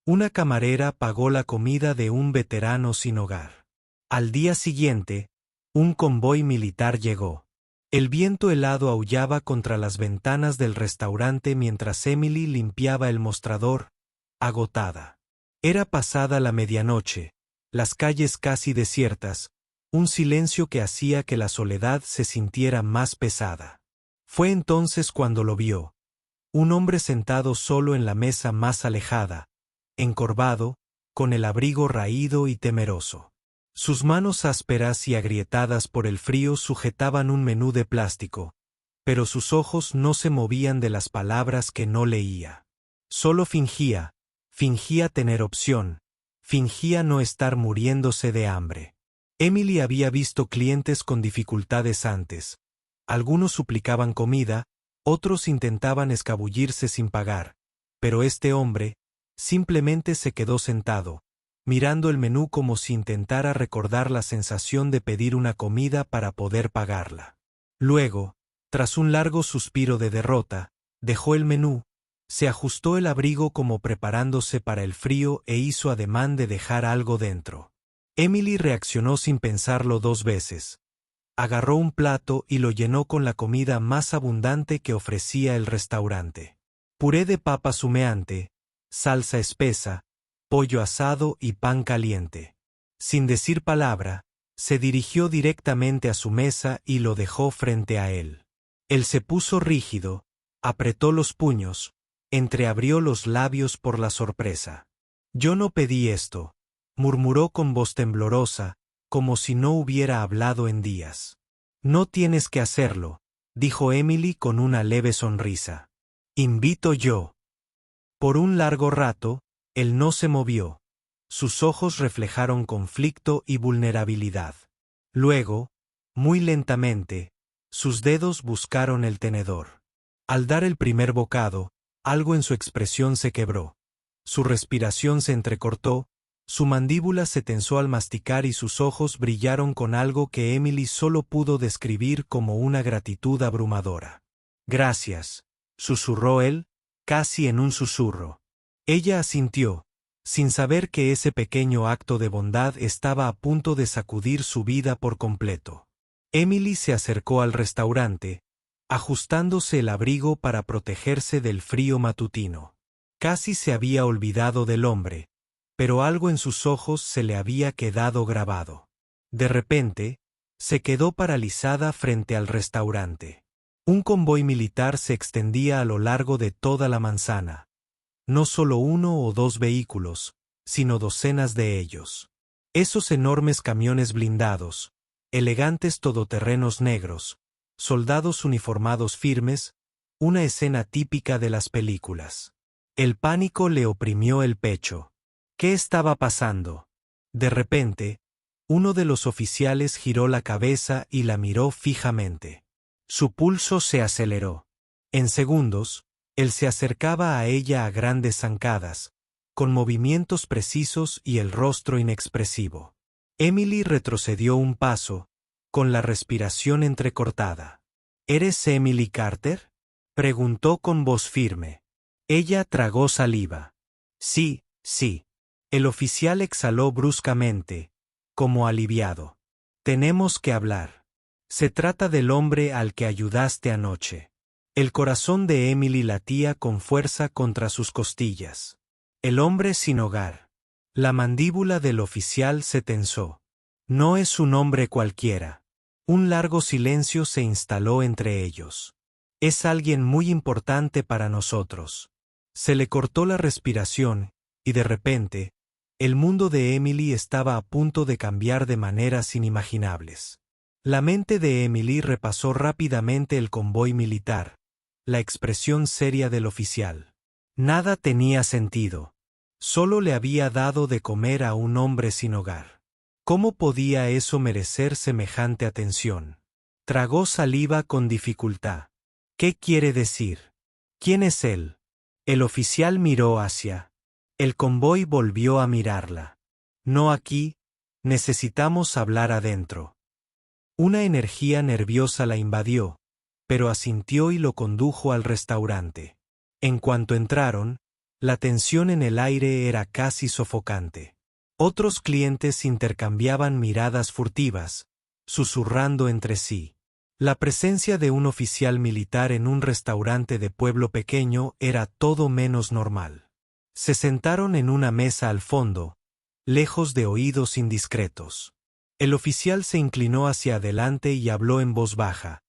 Una camarera pagó la comida de un veterano sin hogar. Al día siguiente, un convoy militar llegó. El viento helado aullaba contra las ventanas del restaurante mientras Emily limpiaba el mostrador, agotada. Era pasada la medianoche, las calles casi desiertas, un silencio que hacía que la soledad se sintiera más pesada. Fue entonces cuando lo vio. Un hombre sentado solo en la mesa más alejada, encorvado, con el abrigo raído y temeroso. Sus manos ásperas y agrietadas por el frío sujetaban un menú de plástico, pero sus ojos no se movían de las palabras que no leía. Solo fingía tener opción, fingía no estar muriéndose de hambre. Emily había visto clientes con dificultades antes. Algunos suplicaban comida, otros intentaban escabullirse sin pagar, pero este hombre simplemente se quedó sentado, mirando el menú como si intentara recordar la sensación de pedir una comida para poder pagarla. Luego, tras un largo suspiro de derrota, dejó el menú, se ajustó el abrigo como preparándose para el frío e hizo ademán de dejar algo dentro. Emily reaccionó sin pensarlo 2 veces. Agarró un plato y lo llenó con la comida más abundante que ofrecía el restaurante. Puré de papas humeante, salsa espesa, pollo asado y pan caliente. Sin decir palabra, se dirigió directamente a su mesa y lo dejó frente a él. Él se puso rígido, apretó los puños, entreabrió los labios por la sorpresa. «Yo no pedí esto», murmuró con voz temblorosa, como si no hubiera hablado en días. «No tienes que hacerlo», dijo Emily con una leve sonrisa. «Invito yo». Por un largo rato, él no se movió. Sus ojos reflejaron conflicto y vulnerabilidad. Luego, muy lentamente, sus dedos buscaron el tenedor. Al dar el primer bocado, algo en su expresión se quebró. Su respiración se entrecortó, su mandíbula se tensó al masticar y sus ojos brillaron con algo que Emily solo pudo describir como una gratitud abrumadora. «Gracias», susurró él, casi en un susurro. Ella asintió, sin saber que ese pequeño acto de bondad estaba a punto de sacudir su vida por completo. Emily se acercó al restaurante, ajustándose el abrigo para protegerse del frío matutino. Casi se había olvidado del hombre, pero algo en sus ojos se le había quedado grabado. De repente, se quedó paralizada frente al restaurante. Un convoy militar se extendía a lo largo de toda la manzana. No solo 1 o 2 vehículos, sino docenas de ellos. Esos enormes camiones blindados, elegantes todoterrenos negros, soldados uniformados firmes, una escena típica de las películas. El pánico le oprimió el pecho. ¿Qué estaba pasando? De repente, uno de los oficiales giró la cabeza y la miró fijamente. Su pulso se aceleró. En segundos, él se acercaba a ella a grandes zancadas, con movimientos precisos y el rostro inexpresivo. Emily retrocedió un paso, con la respiración entrecortada. ¿Eres Emily Carter?, preguntó con voz firme. Ella tragó saliva. Sí, sí. El oficial exhaló bruscamente, como aliviado. Tenemos que hablar. Se trata del hombre al que ayudaste anoche. El corazón de Emily latía con fuerza contra sus costillas. El hombre sin hogar. La mandíbula del oficial se tensó. No es un hombre cualquiera. Un largo silencio se instaló entre ellos. Es alguien muy importante para nosotros. Se le cortó la respiración, y de repente, el mundo de Emily estaba a punto de cambiar de maneras inimaginables. La mente de Emily repasó rápidamente el convoy militar, la expresión seria del oficial. Nada tenía sentido. Solo le había dado de comer a un hombre sin hogar. ¿Cómo podía eso merecer semejante atención? Tragó saliva con dificultad. ¿Qué quiere decir? ¿Quién es él? El oficial miró hacia. El convoy volvió a mirarla. No aquí, necesitamos hablar adentro. Una energía nerviosa la invadió, pero asintió y lo condujo al restaurante. En cuanto entraron, La tensión en el aire era casi sofocante. Otros clientes intercambiaban miradas furtivas, susurrando entre sí. La presencia de un oficial militar en un restaurante de pueblo pequeño era todo menos normal. Se sentaron en una mesa al fondo, lejos de oídos indiscretos. El oficial se inclinó hacia adelante y habló en voz baja.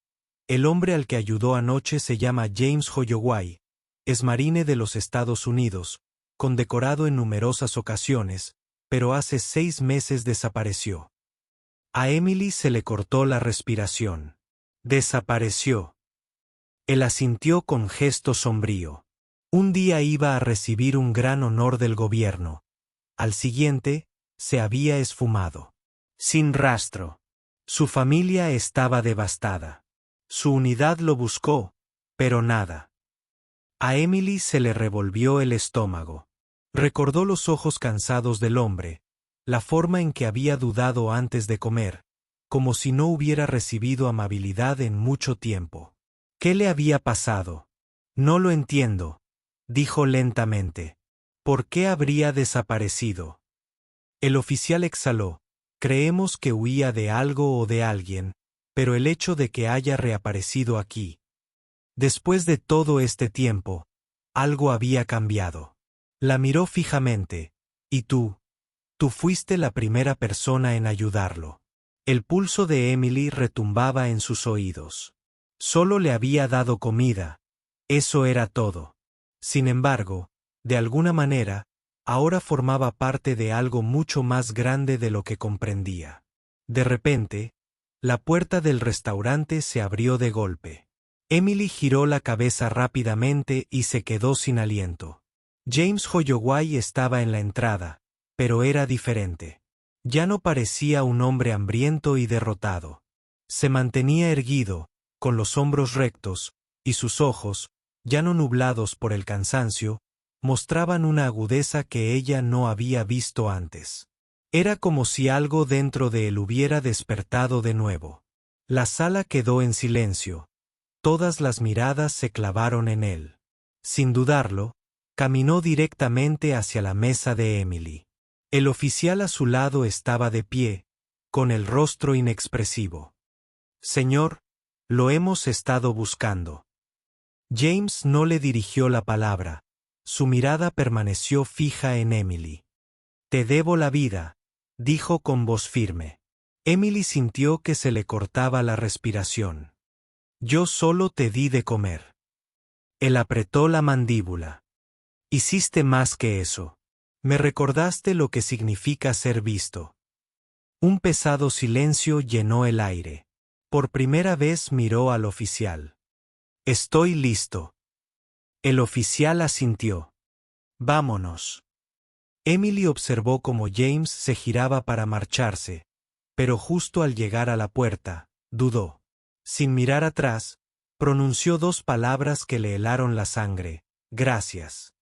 El hombre al que ayudó anoche se llama James Holloway, es marine de los Estados Unidos, condecorado en numerosas ocasiones, pero hace 6 meses desapareció. A Emily se le cortó la respiración. Desapareció. Él asintió con gesto sombrío. Un día iba a recibir un gran honor del gobierno. Al siguiente, se había esfumado. Sin rastro. Su familia estaba devastada. Su unidad lo buscó, pero nada. A Emily se le revolvió el estómago. Recordó los ojos cansados del hombre, la forma en que había dudado antes de comer, como si no hubiera recibido amabilidad en mucho tiempo. ¿Qué le había pasado? No lo entiendo, dijo lentamente. ¿Por qué habría desaparecido? El oficial exhaló. Creemos que huía de algo o de alguien, pero el hecho de que haya reaparecido aquí. Después de todo este tiempo, algo había cambiado. La miró fijamente. ¿Y tú? Tú fuiste la primera persona en ayudarlo. El pulso de Emily retumbaba en sus oídos. Solo le había dado comida. Eso era todo. Sin embargo, de alguna manera, ahora formaba parte de algo mucho más grande de lo que comprendía. De repente, la puerta del restaurante se abrió de golpe. Emily giró la cabeza rápidamente y se quedó sin aliento. James Holloway estaba en la entrada, pero era diferente. Ya no parecía un hombre hambriento y derrotado. Se mantenía erguido, con los hombros rectos, y sus ojos, ya no nublados por el cansancio, mostraban una agudeza que ella no había visto antes. Era como si algo dentro de él hubiera despertado de nuevo. La sala quedó en silencio. Todas las miradas se clavaron en él. Sin dudarlo, caminó directamente hacia la mesa de Emily. El oficial a su lado estaba de pie, con el rostro inexpresivo. Señor, lo hemos estado buscando. James no le dirigió la palabra. Su mirada permaneció fija en Emily. Te debo la vida, dijo con voz firme. Emily sintió que se le cortaba la respiración. Yo solo te di de comer. Él apretó la mandíbula. Hiciste más que eso. Me recordaste lo que significa ser visto. Un pesado silencio llenó el aire. Por primera vez miró al oficial. Estoy listo. El oficial asintió. Vámonos. Emily observó cómo James se giraba para marcharse, pero justo al llegar a la puerta, dudó. Sin mirar atrás, pronunció 2 palabras que le helaron la sangre: gracias.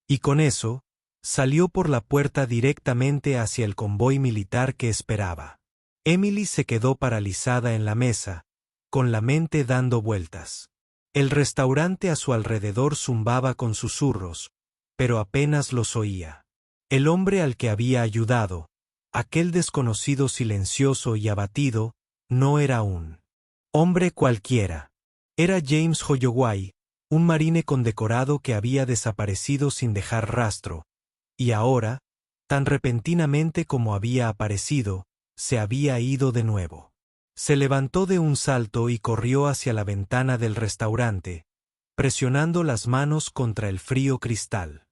Y con eso, salió por la puerta directamente hacia el convoy militar que esperaba. Emily se quedó paralizada en la mesa, con la mente dando vueltas. El restaurante a su alrededor zumbaba con susurros, pero apenas los oía. El hombre al que había ayudado, aquel desconocido silencioso y abatido, no era un hombre cualquiera. Era James Holloway, un marine condecorado que había desaparecido sin dejar rastro, y ahora, tan repentinamente como había aparecido, se había ido de nuevo. Se levantó de un salto y corrió hacia la ventana del restaurante, presionando las manos contra el frío cristal.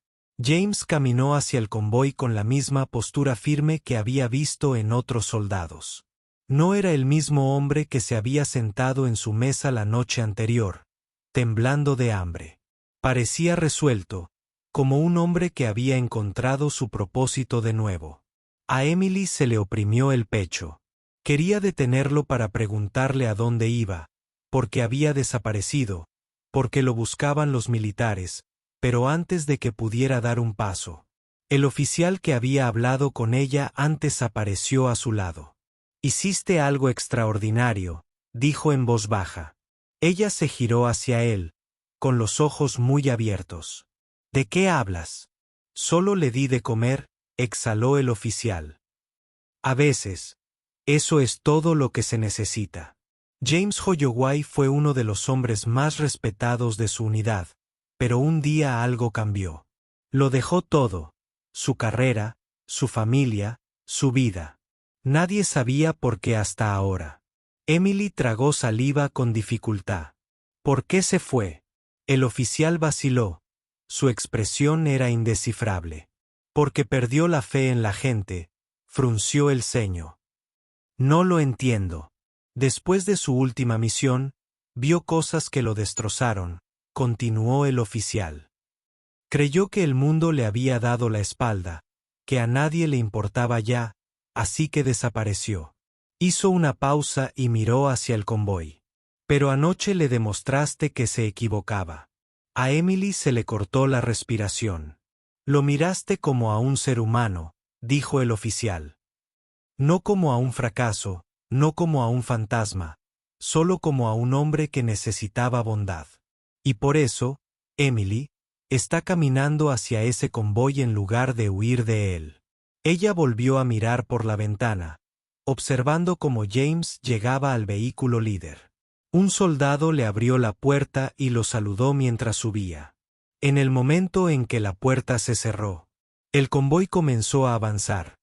James caminó hacia el convoy con la misma postura firme que había visto en otros soldados. No era el mismo hombre que se había sentado en su mesa la noche anterior, temblando de hambre. Parecía resuelto, como un hombre que había encontrado su propósito de nuevo. A Emily se le oprimió el pecho. Quería detenerlo para preguntarle a dónde iba, por qué había desaparecido, por qué lo buscaban los militares, pero antes de que pudiera dar un paso, el oficial que había hablado con ella antes apareció a su lado. Hiciste algo extraordinario, dijo en voz baja. Ella se giró hacia él, con los ojos muy abiertos. ¿De qué hablas? Solo le di de comer, exhaló el oficial. A veces. Eso es todo lo que se necesita. James Holloway fue uno de los hombres más respetados de su unidad, pero un día algo cambió. Lo dejó todo: su carrera, su familia, su vida. Nadie sabía por qué hasta ahora. Emily tragó saliva con dificultad. ¿Por qué se fue? El oficial vaciló. Su expresión era indescifrable. Porque perdió la fe en la gente, frunció el ceño. No lo entiendo. Después de su última misión, vio cosas que lo destrozaron, continuó el oficial. Creyó que el mundo le había dado la espalda, que a nadie le importaba ya, así que desapareció. Hizo una pausa y miró hacia el convoy. Pero anoche le demostraste que se equivocaba. A Emily se le cortó la respiración. Lo miraste como a un ser humano, dijo el oficial. No como a un fracaso, no como a un fantasma, solo como a un hombre que necesitaba bondad. Y por eso, Emily, está caminando hacia ese convoy en lugar de huir de él. Ella volvió a mirar por la ventana, observando cómo James llegaba al vehículo líder. Un soldado le abrió la puerta y lo saludó mientras subía. En el momento en que la puerta se cerró, el convoy comenzó a avanzar.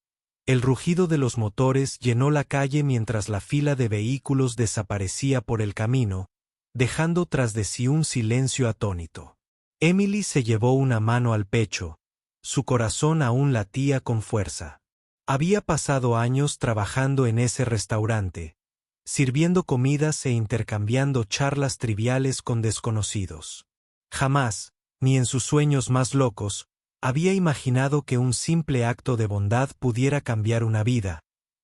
El rugido de los motores llenó la calle mientras la fila de vehículos desaparecía por el camino, dejando tras de sí un silencio atónito. Emily se llevó una mano al pecho. Su corazón aún latía con fuerza. Había pasado años trabajando en ese restaurante, sirviendo comidas e intercambiando charlas triviales con desconocidos. Jamás, ni en sus sueños más locos, había imaginado que un simple acto de bondad pudiera cambiar una vida,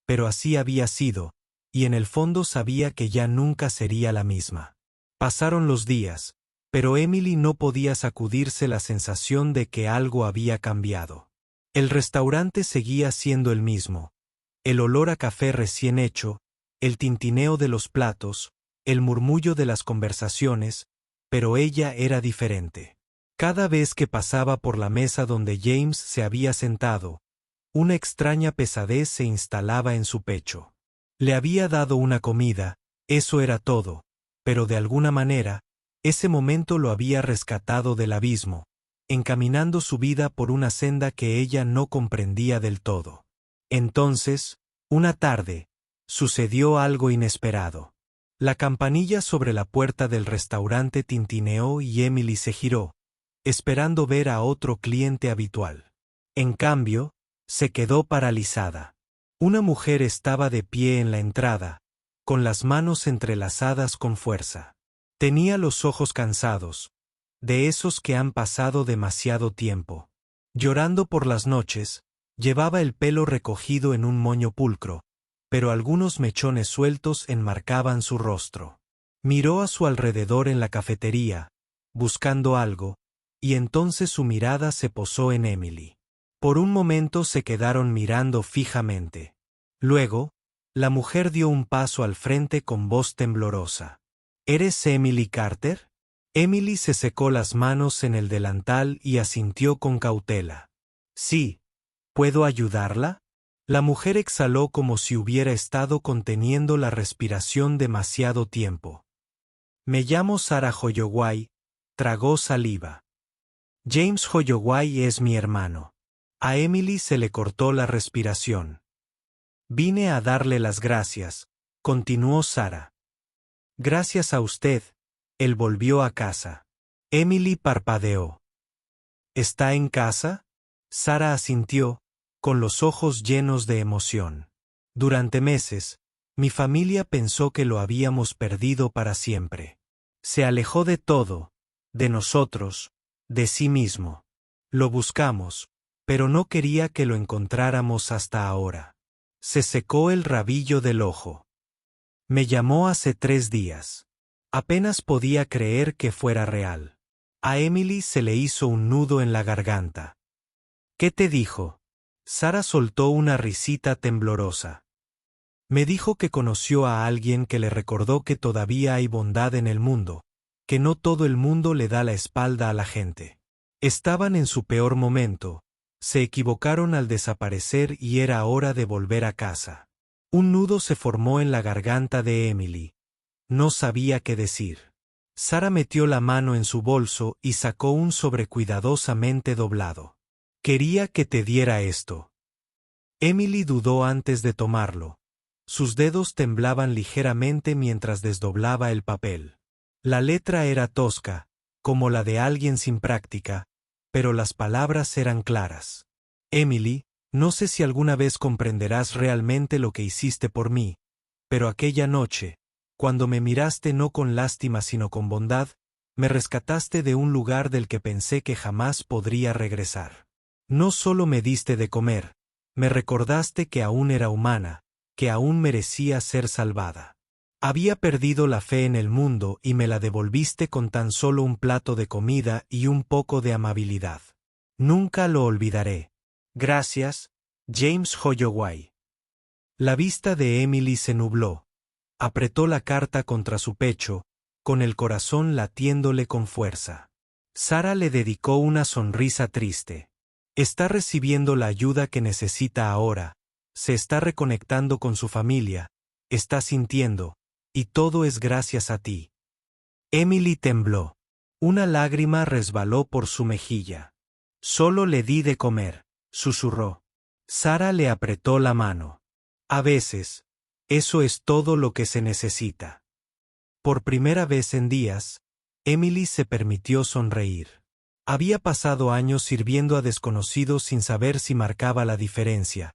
pero así había sido, y en el fondo sabía que ya nunca sería la misma. Pasaron los días, pero Emily no podía sacudirse la sensación de que algo había cambiado. El restaurante seguía siendo el mismo. El olor a café recién hecho, el tintineo de los platos, el murmullo de las conversaciones, pero ella era diferente. Cada vez que pasaba por la mesa donde James se había sentado, una extraña pesadez se instalaba en su pecho. Le había dado una comida, eso era todo, pero de alguna manera, ese momento lo había rescatado del abismo, encaminando su vida por una senda que ella no comprendía del todo. Entonces, una tarde, sucedió algo inesperado. La campanilla sobre la puerta del restaurante tintineó y Emily se giró, esperando ver a otro cliente habitual. En cambio, se quedó paralizada. Una mujer estaba de pie en la entrada, con las manos entrelazadas con fuerza. Tenía los ojos cansados, de esos que han pasado demasiado tiempo. Llorando por las noches, llevaba el pelo recogido en un moño pulcro, pero algunos mechones sueltos enmarcaban su rostro. Miró a su alrededor en la cafetería, buscando algo, y entonces su mirada se posó en Emily. Por un momento se quedaron mirando fijamente. Luego, la mujer dio un paso al frente con voz temblorosa. ¿Eres Emily Carter? Emily se secó las manos en el delantal y asintió con cautela. Sí. ¿Puedo ayudarla? La mujer exhaló como si hubiera estado conteniendo la respiración demasiado tiempo. Me llamo Sarah Holloway, tragó saliva. James Holloway es mi hermano. A Emily se le cortó la respiración. Vine a darle las gracias, continuó Sarah. Gracias a usted, él volvió a casa. Emily parpadeó. ¿Está en casa? Sarah asintió, con los ojos llenos de emoción. Durante meses, mi familia pensó que lo habíamos perdido para siempre. Se alejó de todo, de nosotros, de sí mismo. Lo buscamos, pero no quería que lo encontráramos hasta ahora. Se secó el rabillo del ojo. Me llamó hace 3 días. Apenas podía creer que fuera real. A Emily se le hizo un nudo en la garganta. ¿Qué te dijo? Sarah soltó una risita temblorosa. Me dijo que conoció a alguien que le recordó que todavía hay bondad en el mundo, que no todo el mundo le da la espalda a la gente. Estaban en su peor momento. Se equivocaron al desaparecer y era hora de volver a casa. Un nudo se formó en la garganta de Emily. No sabía qué decir. Sara metió la mano en su bolso y sacó un sobre cuidadosamente doblado. Quería que te diera esto. Emily dudó antes de tomarlo. Sus dedos temblaban ligeramente mientras desdoblaba el papel. La letra era tosca, como la de alguien sin práctica, pero las palabras eran claras. Emily, no sé si alguna vez comprenderás realmente lo que hiciste por mí, pero aquella noche, cuando me miraste no con lástima sino con bondad, me rescataste de un lugar del que pensé que jamás podría regresar. No solo me diste de comer, me recordaste que aún era humana, que aún merecía ser salvada. Había perdido la fe en el mundo y me la devolviste con tan solo un plato de comida y un poco de amabilidad. Nunca lo olvidaré. Gracias, James Holloway. La vista de Emily se nubló. Apretó la carta contra su pecho, con el corazón latiéndole con fuerza. Sara le dedicó una sonrisa triste. Está recibiendo la ayuda que necesita ahora, se está reconectando con su familia, está sintiendo, y todo es gracias a ti. Emily tembló. Una lágrima resbaló por su mejilla. Solo le di de comer, susurró. Sara le apretó la mano. A veces, eso es todo lo que se necesita. Por primera vez en días, Emily se permitió sonreír. Había pasado años sirviendo a desconocidos sin saber si marcaba la diferencia,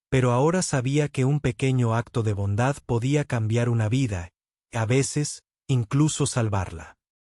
pero ahora sabía que un pequeño acto de bondad podía cambiar una vida, a veces, incluso salvarla.